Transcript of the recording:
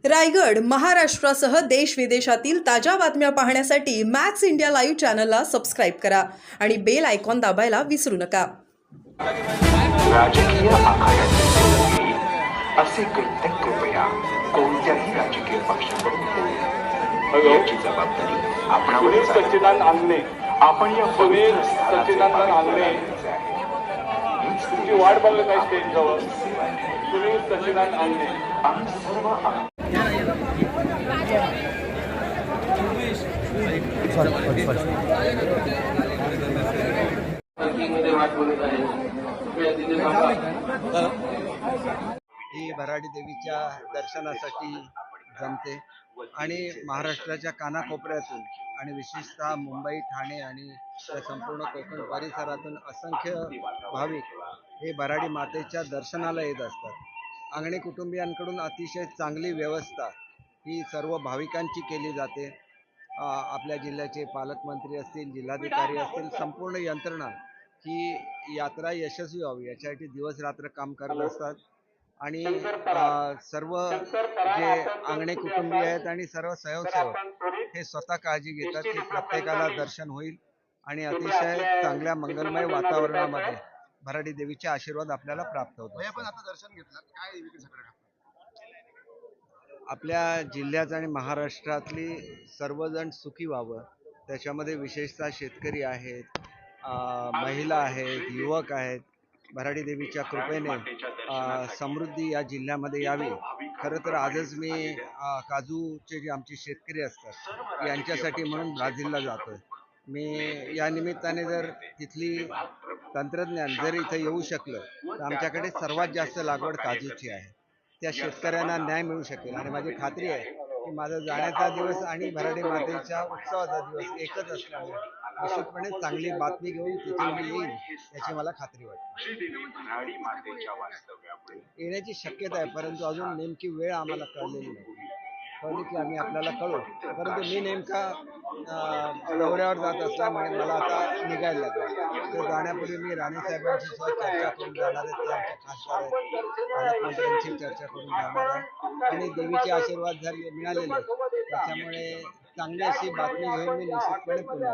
रायगड, महाराष्ट्रासह देश विदेशातील ताज्या बातम्या पाहण्यासाठी मॅक्स इंडिया लाईव्ह चॅनलला सबस्क्राईब करा आणि बेल आयकॉन दाबायला विसरू नका. राजकीय आखाड्यातील देणगी असे कृत्य कृपया कोणत्याही राजकीय पक्षाकडून होईल याची जबाबदारी आपणावर सच्चिदानंद आंगणे आपण या सुनील सच्चिदानंद आंगणे तुमची वाट बघत आहे स्टेजजवळ. सुनील सच्चिदानंद आंगणे आम्ही सर्व ही भराडी देवीच्या दर्शनासाठी जमते आणि महाराष्ट्राच्या कानाकोपऱ्यातून आणि विशेषतः मुंबई, ठाणे आणि संपूर्ण कोकण परिसरातून असंख्य भाविक हे भराडी मातेच्या दर्शनाला येत असतात. आंगणे कुटुंबियांकडून अतिशय चांगली व्यवस्था ही सर्व भाविकांची केली जाते. आपल्या जिल्ह्याचे पालकमंत्री असतील, जिल्हाधिकारी असतील, संपूर्ण यंत्रणा ही यात्रा यशस्वी व्हावी याच्यासाठी दिवस रात्र काम करत असतात. आणि सर्व जे आंगणे कुटुंबीय आहेत आणि सर्व स्वयंसेवक हे स्वतः काळजी घेतात की प्रत्येकाला दर्शन होईल आणि अतिशय चांगल्या मंगलमय वातावरणामध्ये भराडी देवीचे आशीर्वाद आपल्याला प्राप्त होतात. आपण आता दर्शन घेतलं काय आपल्या जिल्ह्यात आणि महाराष्ट्रातली सर्वजण सुखी व्हावं, त्याच्यामध्ये विशेषतः शेतकरी आहेत, महिला आहेत, युवक आहेत. भराडी देवीच्या कृपेने समृद्धी या जिल्ह्यामध्ये यावी. खरं तर आजच मी काजूचे जे आमचे शेतकरी असतात यांच्यासाठी म्हणून ब्राझीलला जातोय. मी या निमित्ताने जर तिथली तंत्रज्ञान जर इथं येऊ शकलं तर आमच्याकडे सर्वात जास्त लागवड काजूची आहे. त्या शेतकऱ्यांना न्याय मिळू शकेल आणि माझी खात्री आहे की माझा जाण्याचा दिवस आणि भराडी मातेच्या उत्सवाचा दिवस एकच असल्यामुळे निश्चितपणे चांगली बातमी घेऊन तिथे मी येईन याची मला खात्री वाटते. येण्याची शक्यता आहे, परंतु अजून नेमकी वेळ आम्हाला कळलेली नाही. कळली की आम्ही आपल्याला कळू, परंतु मी नेमका दौऱ्यावर जात असल्यामुळे मला आता निघायला लागलं. तर जाण्यापूर्वी मी राणेसाहेबांची चर्चा करून जाणार आहे, ते आमचे खासदार आहेत, पालकमंत्र्यांची चर्चा करून जाणार आहे आणि देवीचे आशीर्वाद जर मिळालेले त्याच्यामुळे चांगली अशी बातमी घेऊन मी निश्चितपणे पुन्हा